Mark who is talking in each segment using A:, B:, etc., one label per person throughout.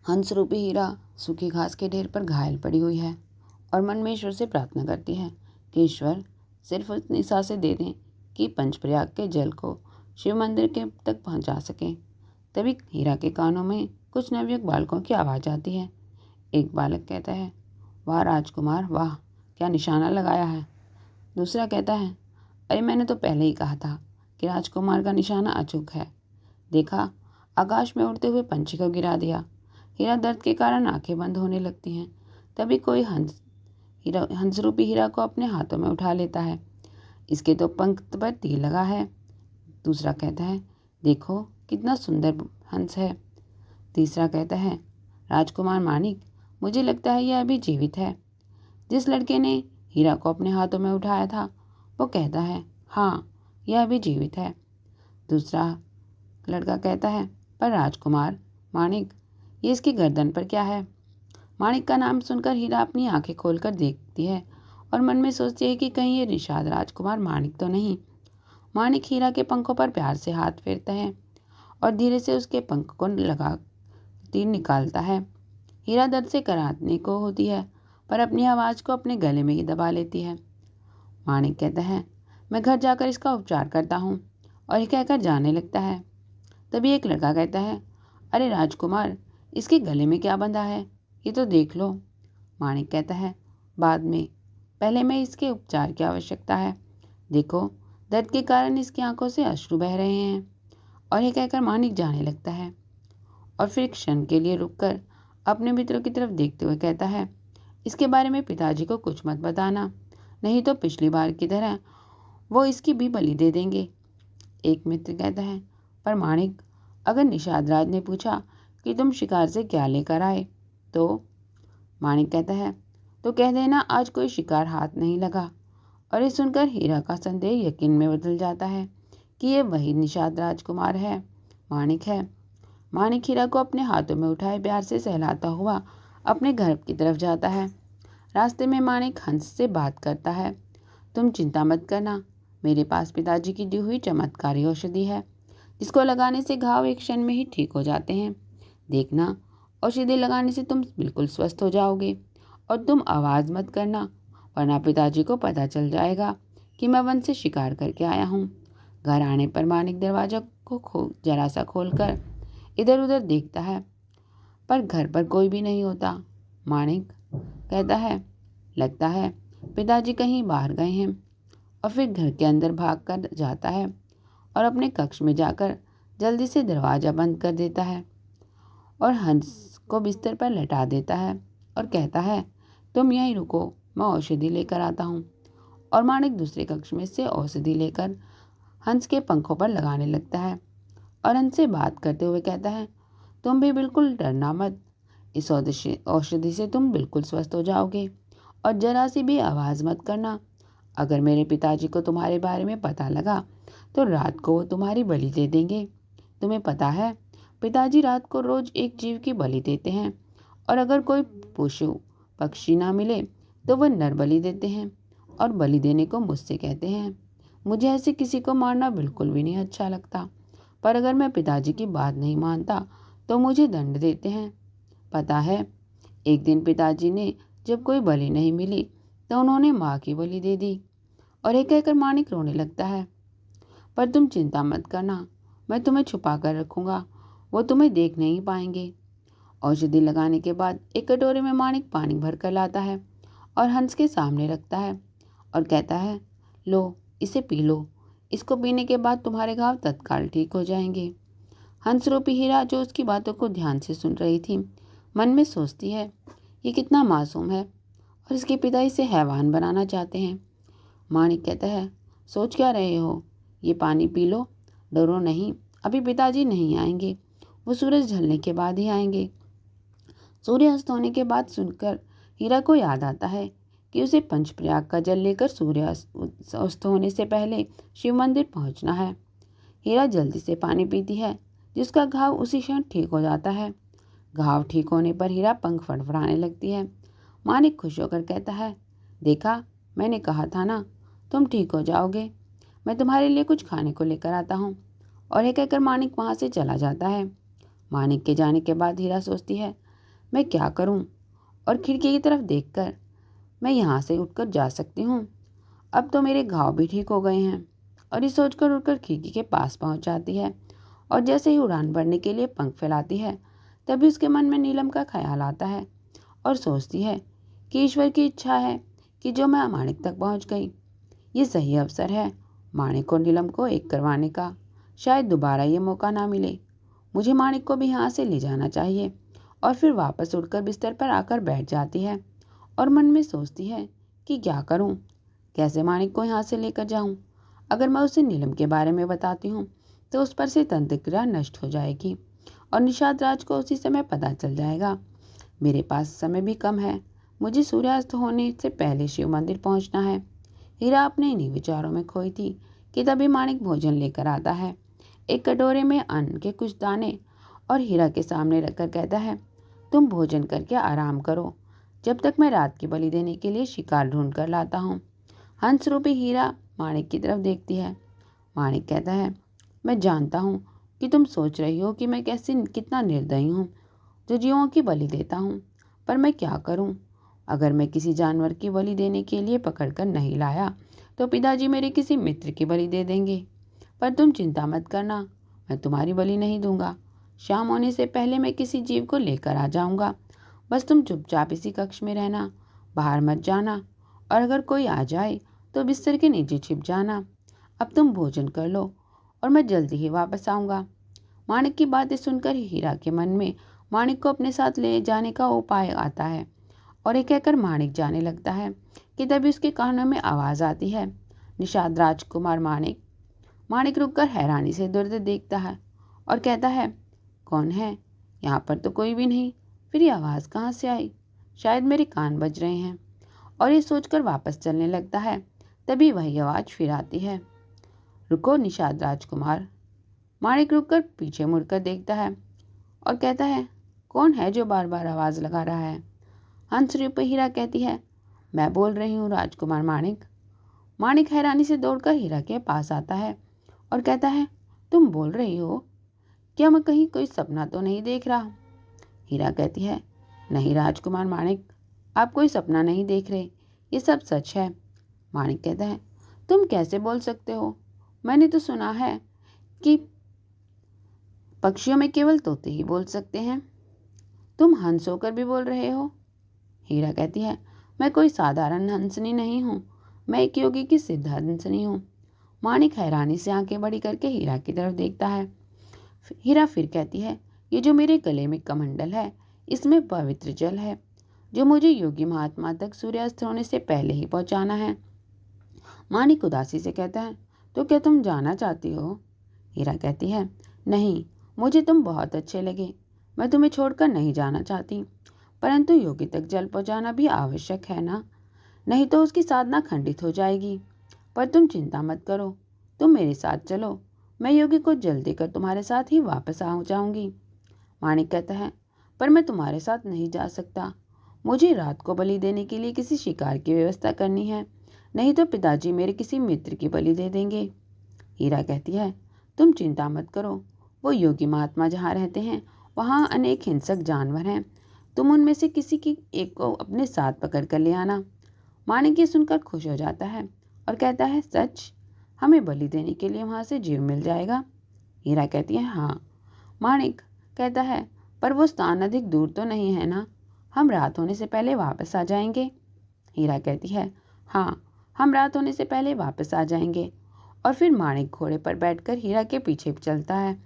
A: हंस रूपी हीरा सूखी घास के ढेर पर घायल पड़ी हुई है और मन में ईश्वर से प्रार्थना करती है कि ईश्वर सिर्फ उतनी सांसें दे दें कि पंचप्रयाग के जल को शिव मंदिर के तक पहुंचा सकें। तभी हीरा के कानों में कुछ नवयुवक बालकों की आवाज़ आती है। एक बालक कहता है, वाह राजकुमार वाह, क्या निशाना लगाया है। दूसरा कहता है, अरे मैंने तो पहले ही कहा था कि राजकुमार का निशाना अचूक है। देखा, आकाश में उड़ते हुए पंछी को गिरा दिया। हीरा दर्द के कारण आंखें बंद होने लगती हैं। तभी कोई हंस रूपी हीरा को अपने हाथों में उठा लेता है। इसके तो पंख पर तीर लगा है। दूसरा कहता है, देखो कितना सुंदर हंस है। तीसरा कहता है, राजकुमार मानिक, मुझे लगता है यह अभी जीवित है। जिस लड़के ने हीरा को अपने हाथों में उठाया था वो कहता है, हाँ यह अभी जीवित है। दूसरा लड़का कहता है, पर राजकुमार मानिक, ये इसकी गर्दन पर क्या है। मानिक का नाम सुनकर हीरा अपनी आंखें खोलकर देखती है और मन में सोचती है कि कहीं ये निषाद राजकुमार मानिक तो नहीं। मानिक हीरा के पंखों पर प्यार से हाथ फेरता है और धीरे से उसके पंख को लगा तीर निकालता है। हीरा दर्द से कराहने को होती है पर अपनी आवाज़ को अपने गले में ही दबा लेती है। मानिक कहता है, मैं घर जाकर इसका उपचार करता हूँ, और ये कहकर जाने लगता है। तभी एक लड़का कहता है, अरे राजकुमार, इसके गले में क्या बंधा है, ये तो देख लो। मानिक कहता है, बाद में, पहले मैं इसके उपचार की आवश्यकता है। देखो, दर्द के कारण इसकी आंखों से अश्रु बह रहे हैं। और ये कहकर मानिक जाने लगता है और फिर क्षण के लिए रुककर अपने मित्रों की तरफ देखते हुए कहता है, इसके बारे में पिताजी को कुछ मत बताना, नहीं तो पिछली बार की तरह वो इसकी भी बलि दे देंगे। एक मित्र कहता है, पर मानिक, अगर निषाद राज ने पूछा कि तुम शिकार से क्या लेकर आए तो। मानिक कहता है, तो कह देना आज कोई शिकार हाथ नहीं लगा। और ये सुनकर हीरा का संदेह यकीन में बदल जाता है कि ये वही निषाद राजकुमार है, मानिक है। मानिक हीरा को अपने हाथों में उठाए प्यार से सहलाता हुआ अपने घर की तरफ जाता है। रास्ते में मानिक हंस से बात करता है, तुम चिंता मत करना, मेरे पास पिताजी की दी हुई चमत्कारी औषधि है जिसको लगाने से घाव एक क्षण में ही ठीक हो जाते हैं। देखना, औषधि लगाने से तुम बिल्कुल स्वस्थ हो जाओगे। और तुम आवाज़ मत करना, वरना पिताजी को पता चल जाएगा कि मैं वन से शिकार करके आया हूँ। घर आने पर मानिक दरवाजा को जरा सा खोलकर इधर उधर देखता है, पर घर पर कोई भी नहीं होता। मानिक कहता है, लगता है पिताजी कहीं बाहर गए हैं। और फिर घर के अंदर भाग कर जाता है और अपने कक्ष में जाकर जल्दी से दरवाज़ा बंद कर देता है और हंस को बिस्तर पर लेटा देता है और कहता है, तुम यहीं रुको, मैं औषधि लेकर आता हूँ। और मानिक दूसरे कक्ष में से औषधि लेकर हंस के पंखों पर लगाने लगता है और हंस से बात करते हुए कहता है, तुम भी बिल्कुल डरना मत, इस औषधि से तुम बिल्कुल स्वस्थ हो जाओगे और जरा सी भी आवाज़ मत करना। अगर मेरे पिताजी को तुम्हारे बारे में पता लगा तो रात को वो तुम्हारी बलि दे देंगे। तुम्हें पता है, पिताजी रात को रोज एक जीव की बलि देते हैं और अगर कोई पशु पक्षी ना मिले तो वह नर बलि देते हैं और बलि देने को मुझसे कहते हैं। मुझे ऐसे किसी को मारना बिल्कुल भी नहीं अच्छा लगता, पर अगर मैं पिताजी की बात नहीं मानता तो मुझे दंड देते हैं। पता है, एक दिन पिताजी ने जब कोई बलि नहीं मिली तो उन्होंने माँ की बलि दे दी। और ये कहकर मानिक रोने लगता है, पर तुम चिंता मत करना, मैं तुम्हें छुपा कर रखूँगा, वो तुम्हें देख नहीं पाएंगे। औषधि लगाने के बाद एक कटोरे में मानिक पानी भर कर लाता है और हंस के सामने रखता है और कहता है, लो इसे पी लो, इसको पीने के बाद तुम्हारे घाव तत्काल ठीक हो जाएंगे। हंस रूपी हीरा जो उसकी बातों को ध्यान से सुन रही थी, मन में सोचती है, ये कितना मासूम है और इसके पिता इसे हैवान बनाना चाहते हैं। मानिक कहता है, सोच क्या रहे हो, ये पानी पी लो, डरो नहीं, अभी पिताजी नहीं आएंगे, वो सूरज ढलने के बाद ही आएंगे। सूर्य अस्त होने के बाद सुनकर हीरा को याद आता है कि उसे पंचप्रयाग का जल लेकर सूर्य अस्त होने से पहले शिव मंदिर पहुंचना है। हीरा जल्दी से पानी पीती है, जिसका घाव उसी क्षण ठीक हो जाता है। घाव ठीक होने पर हीरा पंख फड़फड़ाने लगती है। मानिक खुश होकर कहता है, देखा, मैंने कहा था ना, तुम ठीक हो जाओगे, मैं तुम्हारे लिए कुछ खाने को लेकर आता हूँ। और ये कहकर मानिक वहाँ से चला जाता है। मानिक के जाने के बाद हीरा सोचती है, मैं क्या करूं? और खिड़की की तरफ देखकर, मैं यहाँ से उठकर जा सकती हूँ। अब तो मेरे घाव भी ठीक हो गए हैं। और ये सोचकर उठकर खिड़की के पास पहुँच जाती है और जैसे ही उड़ान भरने के लिए पंख फैलाती है, तभी उसके मन में नीलम का ख्याल आता है और सोचती है कि ईश्वर की इच्छा है कि जो मैं माणिक तक पहुँच गई। ये सही अवसर है माणिक और नीलम को एक करवाने का। शायद दोबारा ये मौका ना मिले। मुझे माणिक को भी यहाँ से ले जाना चाहिए। और फिर वापस उड़कर बिस्तर पर आकर बैठ जाती है और मन में सोचती है कि क्या करूँ, कैसे माणिक को यहाँ से लेकर जाऊँ। अगर मैं उसे नीलम के बारे में बताती हूँ तो उस पर से तंत्रिक्रिया नष्ट हो जाएगी और निषाद राज को उसी समय पता चल जाएगा। मेरे पास समय भी कम है। मुझे सूर्यास्त होने से पहले शिव मंदिर पहुँचना है। हीरा अपने इन्हीं विचारों में खोई थी कि तभी माणिक भोजन लेकर आता है, एक कटोरे में अन्न के कुछ दाने, और हीरा के सामने रखकर कहता है, तुम भोजन करके आराम करो जब तक मैं रात की बलि देने के लिए शिकार ढूंढ कर लाता हूँ। हंस रूपी हीरा माणिक की तरफ देखती है। माणिक कहता है, मैं जानता हूँ कि तुम सोच रही हो कि मैं कितना निर्दयी हूँ जो जीवों की बलि देता हूँ, पर मैं क्या करूँ। अगर मैं किसी जानवर की बलि देने के लिए पकड़कर नहीं लाया तो पिताजी मेरे किसी मित्र की बलि दे देंगे। पर तुम चिंता मत करना, मैं तुम्हारी बलि नहीं दूंगा। शाम होने से पहले मैं किसी जीव को लेकर आ जाऊंगा। बस तुम चुपचाप इसी कक्ष में रहना, बाहर मत जाना, और अगर कोई आ जाए तो बिस्तर के नीचे छिप जाना। अब तुम भोजन कर लो और मैं जल्दी ही वापस आऊंगा। माणिक की बातें सुनकर हीरा के मन में माणिक को अपने साथ ले जाने का उपाय आता है और ये कहकर माणिक जाने लगता है कि तभी उसके कानों में आवाज आती है, निषाद राजकुमार माणिक। माणिक रुककर हैरानी से इधर उधर देखता है और कहता है, कौन है? यहाँ पर तो कोई भी नहीं। फिर ये आवाज़ कहाँ से आई? शायद मेरे कान बज रहे हैं। और ये सोचकर वापस चलने लगता है। तभी वही आवाज़ फिर आती है, रुको निषाद राजकुमार। माणिक रुककर पीछे मुड़कर देखता है और कहता है, कौन है जो बार बार आवाज़ लगा रहा है? हंस रूपी हीरा कहती है, मैं बोल रही हूँ राजकुमार माणिक। माणिक हैरानी से दौड़कर हीरा के पास आता है और कहता है, तुम बोल रही हो? क्या मैं कहीं कोई सपना तो नहीं देख रहा? हीरा कहती है, नहीं राजकुमार माणिक, आप कोई सपना नहीं देख रहे, ये सब सच है। माणिक कहता है, तुम कैसे बोल सकते हो? मैंने तो सुना है कि पक्षियों में केवल तोते ही बोल सकते हैं। तुम हंस होकर भी बोल रहे हो? हीरा कहती है, मैं कोई साधारण हंसनी नहीं हूँ, मैं एक योगी की सिद्ध हंसनी हूँ। माणिक हैरानी से आंखें बड़ी करके हीरा की तरफ देखता है। हीरा फिर कहती है, ये जो मेरे गले में कमंडल है, इसमें पवित्र जल है जो मुझे योगी महात्मा तक सूर्यास्त होने से पहले ही पहुंचाना है। माणिक उदासी से कहता है, तो क्या तुम जाना चाहती हो? हीरा कहती है, नहीं, मुझे तुम बहुत अच्छे लगे, मैं तुम्हें छोड़कर नहीं जाना चाहती, परंतु योगी तक जल पहुंचाना भी आवश्यक है ना, नहीं तो उसकी साधना खंडित हो जाएगी। पर तुम चिंता मत करो, तुम मेरे साथ चलो, मैं योगी को जल देकर तुम्हारे साथ ही वापस आ जाऊंगी। माणिक कहता है, पर मैं तुम्हारे साथ नहीं जा सकता, मुझे रात को बलि देने के लिए किसी शिकार की व्यवस्था करनी है, नहीं तो पिताजी मेरे किसी मित्र की बलि दे देंगे। हीरा कहती है, तुम चिंता मत करो, वो योगी महात्मा जहाँ रहते हैं वहाँ अनेक हिंसक जानवर हैं, तुम उनमें से किसी की एक को अपने साथ पकड़ कर ले आना। माणिक ये सुनकर खुश हो जाता है और कहता है, सच? हमें बलि देने के लिए वहाँ से जीव मिल जाएगा? हीरा कहती है, हाँ। माणिक कहता है, पर वो स्थान अधिक दूर तो नहीं है ना, हम रात होने से पहले वापस आ जाएंगे। हीरा कहती है, हाँ, हम रात होने से पहले वापस आ जाएंगे। और फिर माणिक घोड़े पर बैठकर हीरा के पीछे चलता है।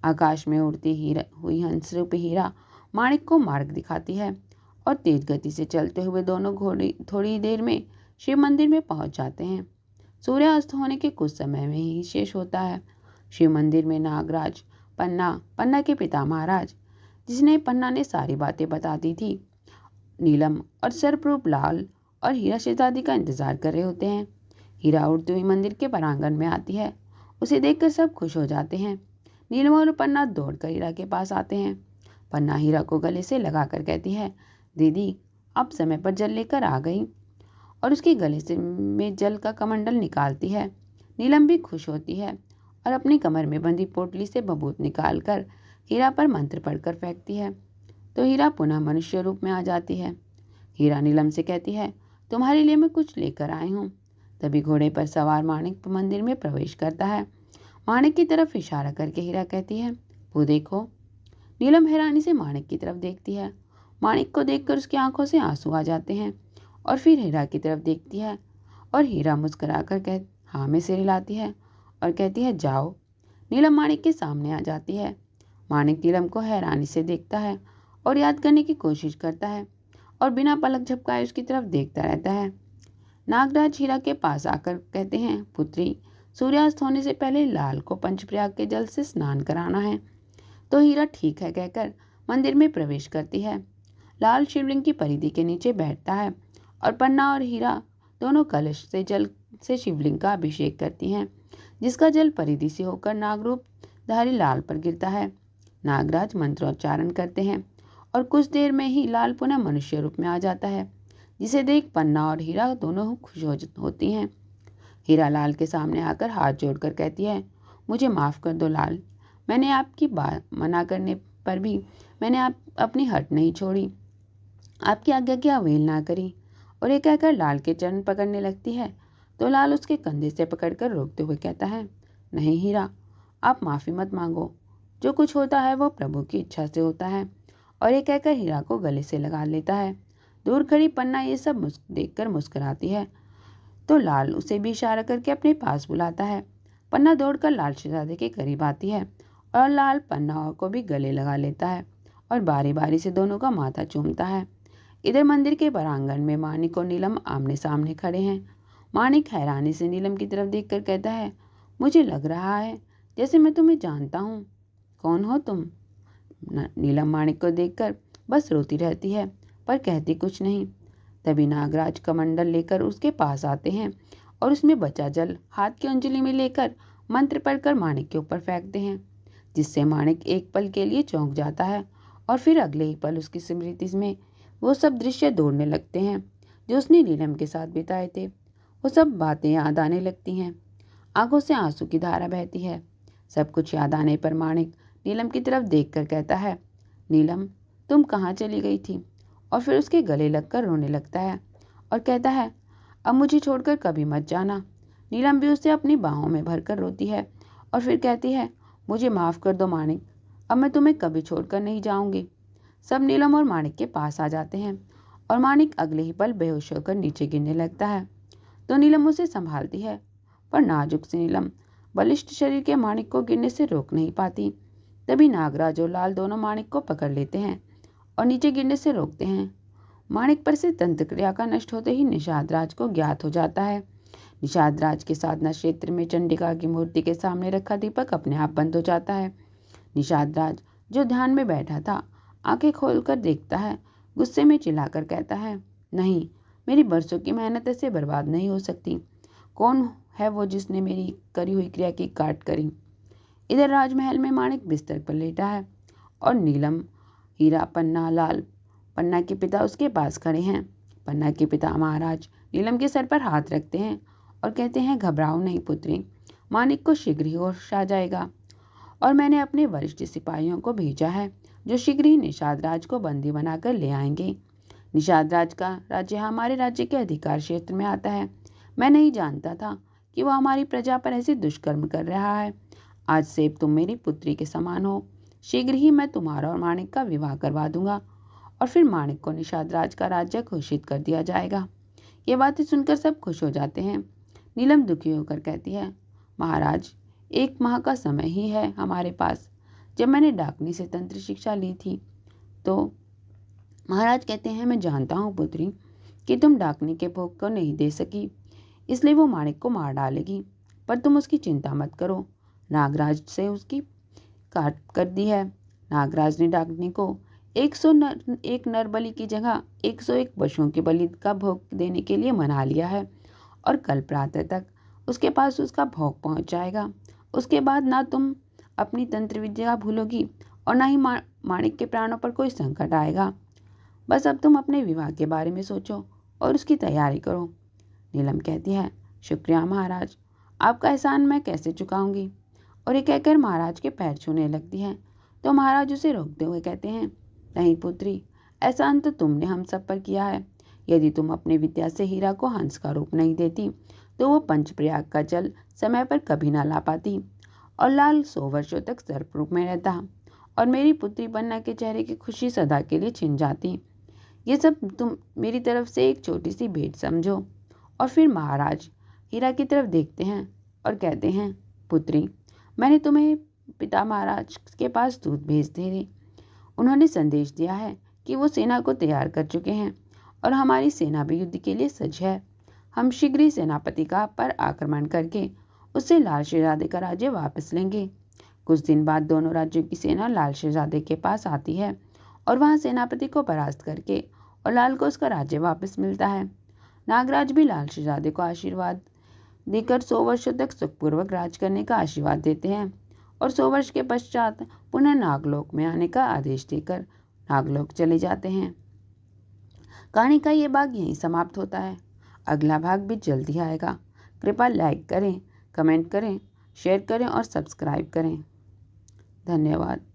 A: आकाश में उड़ती हुई हंस रूपी हीरा माणिक को मार्ग दिखाती है और तेज गति से चलते हुए दोनों घोड़े थोड़ी देर में शिव मंदिर में पहुंच जाते हैं। सूर्यास्त होने के कुछ समय में ही शेष होता है। शिव मंदिर में नागराज पन्ना के पिता महाराज, जिसने पन्ना ने सारी बातें बता दी थी, नीलम और सर्परूप लाल और हीरा शहजादी का इंतजार कर रहे होते हैं। हीरा उड़ती हुई मंदिर के प्रांगण में आती है। उसे देखकर सब खुश हो जाते हैं। नीलम और पन्ना दौड़कर हीरा के पास आते हैं। पन्ना हीरा को गले से लगाकर कहती है, दीदी, आप समय पर जल लेकर आ गई, और उसके गले से में जल का कमंडल निकालती है। नीलम भी खुश होती है और अपनी कमर में बंधी पोटली से बबूत निकालकर हीरा पर मंत्र पढ़कर फेंकती है। तो हीरा पुनः मनुष्य रूप में आ जाती है। हीरा नीलम से कहती है, तुम्हारे लिए मैं कुछ लेकर आई हूँ। तभी घोड़े पर सवार माणिक मंदिर में प्रवेश करता है। माणिक की तरफ इशारा करके हीरा कहती है, वो देखो। नीलम हैरानी से माणिक की तरफ देखती है। माणिक को देखकर उसकी आंखों से आंसू आ जाते हैं और फिर हीरा की तरफ देखती है और हीरा मुस्कुराकर हाँ में सिर हिलाती है और कहती है, जाओ। नीलम माणिक के सामने आ जाती है। माणिक नीलम को हैरानी से देखता है और याद करने की कोशिश करता है और बिना पलक झपकाए उसकी तरफ देखता रहता है। नागराज हीरा के पास आकर कहते हैं, पुत्री, सूर्यास्त होने से पहले लाल को पंचप्रयाग के जल से स्नान कराना है। तो हीरा ठीक है कहकर मंदिर में प्रवेश करती है। लाल शिवलिंग की परिधि के नीचे बैठता है और पन्ना और हीरा दोनों कलश से जल से शिवलिंग का अभिषेक करती हैं, जिसका जल परिधि से होकर नागरूप धारी लाल पर गिरता है। नागराज मंत्रोच्चारण करते हैं और कुछ देर में ही लाल पुनः मनुष्य रूप में आ जाता है, जिसे देख पन्ना और हीरा दोनों खुश होती हैं। हीरा लाल के सामने आकर हाथ जोड़कर कहती है, मुझे माफ़ कर दो लाल, मैंने आपकी बात मना करने पर भी मैंने अपनी हट नहीं छोड़ी, आपकी आज्ञा की अवहेलना करी। और ये कहकर लाल के चरण पकड़ने लगती है तो लाल उसके कंधे से पकड़कर रोकते हुए कहता है, नहीं हीरा, आप माफ़ी मत मांगो, जो कुछ होता है वो प्रभु की इच्छा से होता है। और ये कहकर हीरा को गले से लगा लेता है। दूर खड़ी पन्ना ये सब देखकर मुस्कुराती है तो लाल उसे भी इशारा करके अपने पास बुलाता है। पन्ना दौड़कर लाल शहजादे के करीब आती है और लाल पन्ना को भी गले लगा लेता है और बारी बारी से दोनों का माथा चूमता है। इधर मंदिर के प्रांगण में माणिक और नीलम आमने सामने खड़े हैं। माणिक हैरानी से नीलम की तरफ देखकर कहता है, मुझे लग रहा है जैसे मैं तुम्हें जानता हूँ। कौन हो तुम? नीलम माणिक को देखकर बस रोती रहती है पर कहती कुछ नहीं। तभी नागराज कमंडल लेकर उसके पास आते हैं और उसमें बचा जल हाथ की अंजलि में लेकर मंत्र पढ़कर माणिक के ऊपर फेंकते हैं, जिससे माणिक एक पल के लिए चौंक जाता है और फिर अगले ही पल उसकी स्मृति में वो सब दृश्य दौड़ने लगते हैं जो उसने नीलम के साथ बिताए थे। वो सब बातें याद आने लगती हैं। आंखों से आंसू की धारा बहती है। सब कुछ याद आने पर माणिक नीलम की तरफ देखकर कहता है, नीलम, तुम कहाँ चली गई थी? और फिर उसके गले लगकर रोने लगता है और कहता है, अब मुझे छोड़कर कभी मत जाना। नीलम भी उसे अपनी बाहों में भरकर रोती है और फिर कहती है, मुझे माफ़ कर दो माणिक, अब मैं तुम्हें कभी छोड़कर नहीं जाऊंगी। सब नीलम और माणिक के पास आ जाते हैं और माणिक अगले ही पल बेहोश होकर नीचे गिरने लगता है। तो नीलम उसे संभालती है पर नाजुक सी नीलम बलिष्ठ शरीर के माणिक को गिरने से रोक नहीं पाती। तभी नागराज और लाल दोनों माणिक को पकड़ लेते हैं और नीचे गिरने से रोकते हैं। माणिक पर से तंत्र क्रिया का नष्ट होते ही निषाद राज को ज्ञात हो जाता है। निषाद राज के साधना क्षेत्र में चंडिका की मूर्ति के सामने रखा दीपक अपने आप बंद हो जाता है। निषाद राज जो ध्यान में बैठा था आंखें खोलकर देखता है, गुस्से में चिल्लाकर कहता है, नहीं, मेरी बरसों की मेहनत ऐसे बर्बाद नहीं हो सकती। कौन है वो जिसने मेरी करी हुई क्रिया की काट करी? इधर राजमहल में माणिक बिस्तर पर लेटा है और नीलम, हीरा, पन्ना, लाल, पन्ना के पिता उसके पास खड़े हैं। पन्ना के पिता महाराज नीलम के सर पर हाथ रखते हैं और कहते हैं, घबराओ नहीं पुत्री, माणिक को शीघ्र ही होश आ जाएगा और मैंने अपने वरिष्ठ सिपाहियों को भेजा है जो शीघ्र ही निषाद राज को बंदी बनाकर ले आएंगे। निषाद राज का राज्य हमारे राज्य के अधिकार क्षेत्र में आता है। मैं नहीं जानता था कि वह हमारी प्रजा पर ऐसे दुष्कर्म कर रहा है। आज से तुम मेरी पुत्री के समान हो। शीघ्र ही मैं तुम्हारा और माणिक का विवाह करवा दूंगा और फिर माणिक को निषाद राज का राज्य घोषित कर दिया जाएगा। ये बातें सुनकर सब खुश हो जाते हैं। नीलम दुखी होकर कहती है, महाराज, 1 माह का समय ही है हमारे पास। जब मैंने डाकनी से तंत्र शिक्षा ली थी तो महाराज कहते हैं, मैं जानता हूँ पुत्री कि तुम डाकनी के भोग को नहीं दे सकी, इसलिए वो माणिक को मार डालेगी, पर तुम उसकी चिंता मत करो। नागराज से उसकी काट कर दी है। नागराज ने डाकनी को 101 नर बलि की जगह 101 पशुओं की बलि का भोग देने के लिए मना लिया है और कल प्रातः तक उसके पास उसका भोग पहुंच जाएगा। उसके बाद ना तुम अपनी तंत्र विद्या भूलोगी और ना ही माणिक के प्राणों पर कोई संकट आएगा। बस अब तुम अपने विवाह के बारे में सोचो और उसकी तैयारी करो। नीलम कहती है, शुक्रिया महाराज, आपका एहसान मैं कैसे चुकाऊंगी? और ये कहकर महाराज के पैर छूने लगती है तो महाराज उसे रोकते हुए कहते हैं, नहीं पुत्री, ऐसा अंत तुमने हम सब पर किया है। यदि तुम अपने विद्या से हीरा को हंस का रूप नहीं देती तो वो पंचप्रयाग का जल समय पर कभी ना ला पाती और लाल 100 वर्षों तक सर्प रूप में रहता और मेरी पुत्री पन्ना के चेहरे की खुशी सदा के लिए छिन जाती। ये सब तुम मेरी तरफ से एक छोटी सी भेंट समझो। और फिर महाराज हीरा की तरफ देखते हैं और कहते हैं, पुत्री, मैंने तुम्हें पिता महाराज के पास दूत भेज दे। उन्होंने संदेश दिया है कि वो सेना को तैयार कर चुके हैं और हमारी सेना भी युद्ध के लिए सज्ज है। हम शीघ्र ही सेनापति का पर आक्रमण करके उससे लाल शहजादे का राज्य वापस लेंगे। कुछ दिन बाद दोनों राज्यों की सेना लाल शहजादे के पास आती है और वहां सेनापति को परास्त करके और लाल को उसका राज्य वापस मिलता है। नागराज भी लाल शहजादे को आशीर्वाद देकर 100 वर्षों तक सुखपूर्वक राज करने का आशीर्वाद देते हैं और 100 वर्ष के पश्चात पुनः नागलोक में आने का आदेश देकर नागलोक चले जाते हैं। कहानी का ये भाग यहीं समाप्त होता है। अगला भाग भी जल्दी आएगा। कृपया लाइक करें, कमेंट करें, शेयर करें और सब्सक्राइब करें। धन्यवाद।